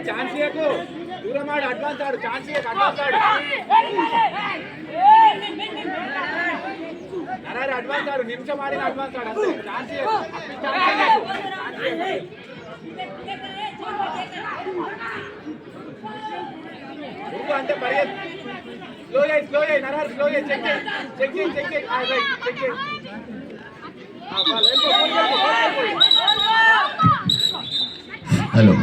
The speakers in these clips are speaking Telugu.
ఛాన్స్ ఇయ్యకు దూరం ఆడు అడ్వాన్స్ ఆడు ఛాన్స్ ఇయ్యకు అడ్వాన్స్ ఆడు నరారి అడ్వాన్స్ ఆడు నిమిషం ఆడిన అడ్వాన్స్ ఆడు అంతే ఛాన్స్ ఇయ్యకు అంతే పరిగెత్తు స్లో చేయి నరారి స్లో చేయి check hello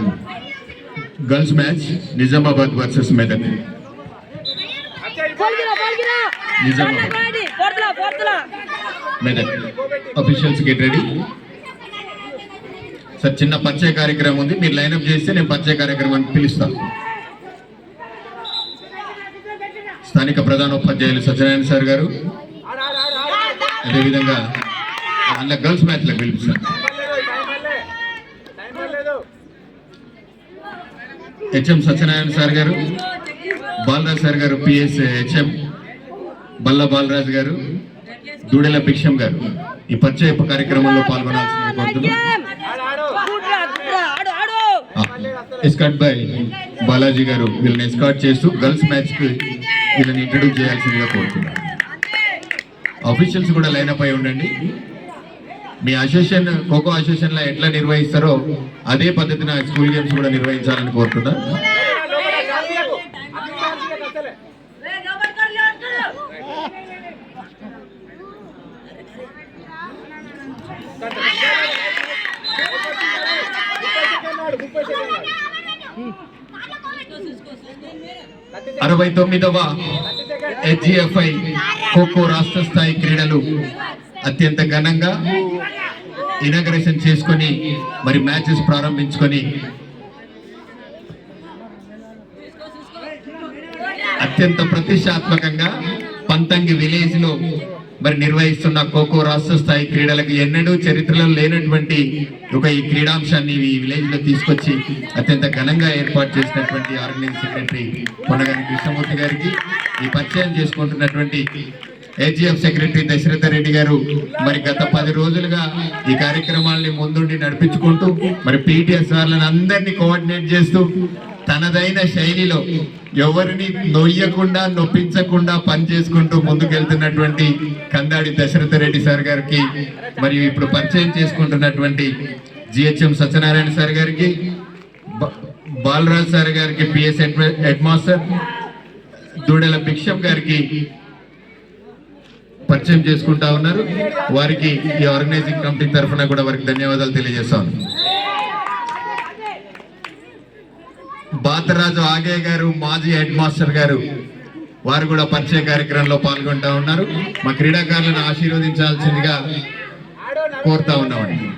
girls match Nizamabad versus Medak Medak officials get ready sir చిన్న పరిచయ కార్యక్రమం ఉంది మీరు లైన్అప్ చేస్తే నేను పరిచయ కార్యక్రమాన్ని పిలుస్తాను స్థానిక ప్రధానోపాధ్యాయులు సత్యనారాయణ సార్ గారు అదేవిధంగా అందులో గర్ల్స్ మ్యాచ్లో పిలుపుస్తారు హెచ్ఎం సత్యనారాయణ సార్ గారు బాలరాజ్ సార్ గారు పిఎస్ హెచ్ఎం బల్లా బాలరాజ్ గారు దూడెల భిక్షం గారు ఈ పరిచయ కార్యక్రమంలో పాల్గొనాల్సింది కోరుతున్నాం ఎస్కాట్ బై బాలాజీ గారు వీళ్ళని ఎస్కాట్ చేస్తూ గర్ల్స్ మ్యాచ్ కి వీళ్ళని ఇంట్రడ్యూస్ చేయాల్సిందిగా కోరుతున్నాం ఆఫీషియల్స్ కూడా లైనప్ అయి ఉండండి మీ అసోసియేషన్ ఖోఖో అసోసియేషన్ లో ఎట్లా నిర్వహిస్తారో అదే పద్ధతిన స్కూల్ గేమ్స్ కూడా నిర్వహించాలని కోరుతున్నా అరవై 69వ హెచ్జిఎఫ్ఐ ఖోఖో రాష్ట్ర స్థాయి క్రీడలు అత్యంత ఘనంగా ఇనాగరేషన్ చేసుకొని మరి మ్యాచెస్ ప్రారంభించుకొని అత్యంత ప్రతిష్టాత్మకంగా పంతంగి విలేజ్ లో మరి నిర్వహిస్తున్న ఖోఖో రాష్ట్ర స్థాయి క్రీడలకు ఎన్నడూ చరిత్రలో లేనటువంటి ఒక ఈ క్రీడాంశాన్ని ఈ విలేజ్ లో తీసుకొచ్చి అత్యంత ఘనంగా ఏర్పాటు చేసినటువంటి ఆర్గనైజింగ్ సెక్రటరీ పొన్నగాని కృష్ణమూర్తి గారికి ఈ పరిచయం చేసుకుంటున్నటువంటి ఏజీఎఫ్ సెక్రటరీ దశరథ రెడ్డి గారు మరి గత 10 రోజులుగా ఈ కార్యక్రమాల్ని ముందుండి నడిపించుకుంటూ మరి పీటీఎస్ వాళ్ళని అందరినీ కోఆర్డినేట్ చేస్తూ తనదైన శైలిలో ఎవరిని నొయ్యకుండా నొప్పించకుండా పని చేసుకుంటూ ముందుకెళ్తున్నటువంటి కందాడి దశరథ రెడ్డి సార్ గారికి మరియు ఇప్పుడు పరిచయం చేసుకుంటున్నటువంటి జిహెచ్ఎం సత్యనారాయణ సార్ గారికి బాలరాజ్ సార్ గారికి పిఎస్ హెడ్ మాస్టర్ దూడెల భిక్షం గారికి పరిచయం చేసుకుంటా ఉన్నారు వారికి ఈ ఆర్గనైజింగ్ కమిటీ తరఫున కూడా వారికి ధన్యవాదాలు తెలియజేస్తాను బాతరాజు ఆగే గారు మాజీ హెడ్ మాస్టర్ గారు వారు కూడా పరిచయ కార్యక్రమంలో పాల్గొంటా ఉన్నారు మా క్రీడాకారులను ఆశీర్వదించాల్సిందిగా కోరుతా ఉన్నామండి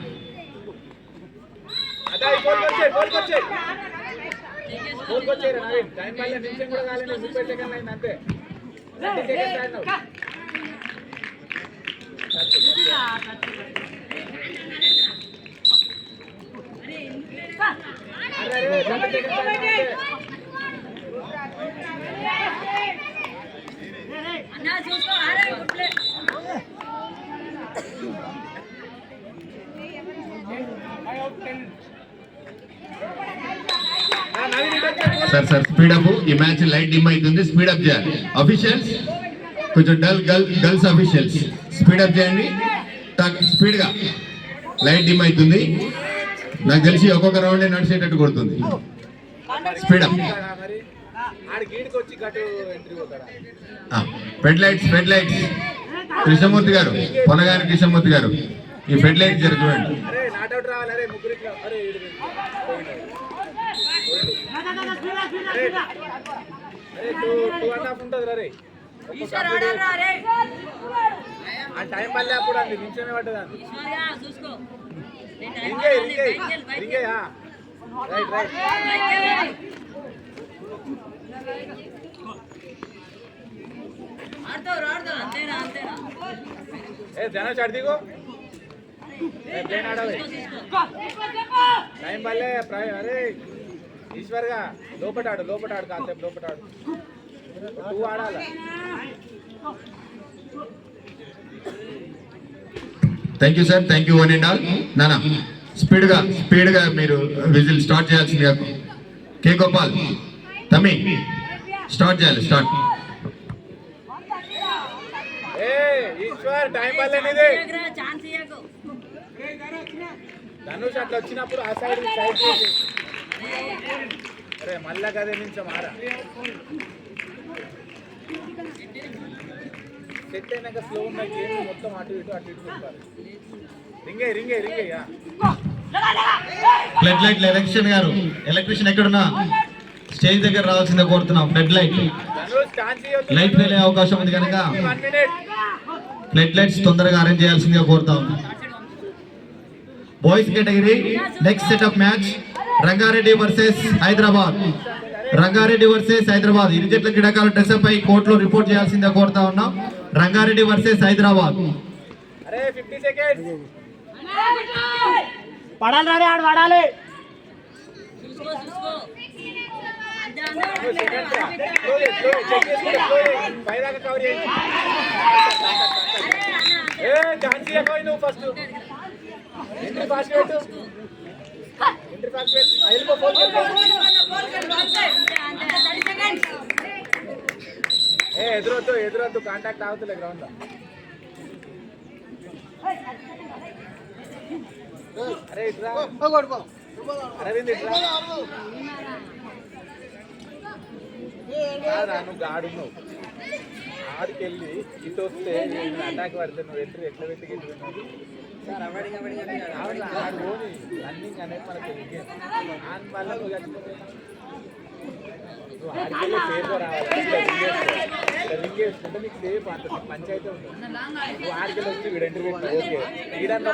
సార్ స్పీడ్ అప్ ఈ మ్యాచ్ లైట్ డిమ్ అవుతుంది స్పీడ్ అప్ చేయాలి అఫీషియల్స్ కొంచెం గర్ల్స్ అఫీషియల్స్ స్పీడ్ అప్ చేయండి స్పీడ్ గా లైట్ డిమ్ అవుతుంది నాకు తెలిసి ఒక్కొక్క రౌండ్ నడిచేటట్టు కొడుతుంది speed up fed lights Krishnamurthy గారు పొనగాని కృష్ణమూర్తి గారు ఈ ఫెడ్ లైట్ జర చూడండి టైం మళ్ళీ అప్పుడు అండి నిమిషమే పడ్డదండి ध्यान दी को प्लेन आड़े टाइम पड़े अरे ईश्वर का लोपटाड़ कासे लोपटाड़ तू आड़ा thank you sir thank you one and all नाना स्पीड गा विजिल स्टार्ट చేయాల్సిందిగా కే గోపాల్ తమ్మి స్టార్ట్ చేయాలి స్టార్ట్. ఏ ఈశ్వర్ టైం పర్లేనిది ధనుష్ అట్లా వచ్చినప్పుడు ఆ సైడ్ సైడ్ అరే మళ్ళా కదే నిమిషం ఆరా సెట్ అయినాక స్లో ఉన్న గేమ్ మొత్తం అటు ఇటు ఉంటారు. రింగే రింగే రింగే flood light electrician garu, electrician ఎక్కడున్నా స్టేజ్ దగ్గర రావాల్సిందే కోరుతున్నాం. ఫ్లడ్ లైట్ ధనుష్ ఛాన్స్ ఇవ్వొద్దు. లైట్ ఫెయిల్ అయ్యే అవకాశం ఉంది కనుక 1 మినిట్ ఫ్లడ్ లైట్స్ తొందరగా అరేంజ్ చేయాల్సిందిగా కోరుతాం. Boys category next set of match Rangareddy versus Hyderabad. Rangareddy versus Hyderabad. ఇరు జట్ల క్రీడాకారులు డ్రెస్అప్ పై కోర్టులో రిపోర్ట్ చేయాల్సిందిగా కోరుతా ఉన్నాం. రంగారెడ్డి వర్సెస్ హైదరాబాద్. అరే 50 సెకండ్స్ పడాలి రే ఆడు పడాలి. పైదాకా కవర్ చేయి. ఏ ఛాన్స్ ఇవ్వకపోయి నువ్వు ఫస్ట్ ఎంట్రీ ఫాస్ట్ పెట్టు. ఎంట్రీ ఫాస్ట్ పెట్టు. వెళ్ళిపో ఫోన్ ఏ ఎదురొద్దు కాంటాక్ట్ అవుతులే గ్రౌండ్ లో. అరే ఇట్రా అరవింద్ ఇట్రా కాదా నువ్వు గాడు నువ్వు ఆడికెళ్ళి ఇటు వస్తే అటాక్ పడితే నువ్వు ఎంట్రీ ఎట్లా పెట్టి ఆడు పోని రన్నింగ్ అనేది మనకు దాని వల్ల నువ్వు చచ్చిపోతే నువ్వు ఆడికెళ్ళి సేఫ్గా రావాలి. రింగ్ వేసుకుంటే నీకు సేఫ్ అంత పంచాయతీ ఉంటుంది. నువ్వు ఆడికెళ్ళి వచ్చి వీడు ఎంట్రీ పెట్టి ఓకే ఈడన్నా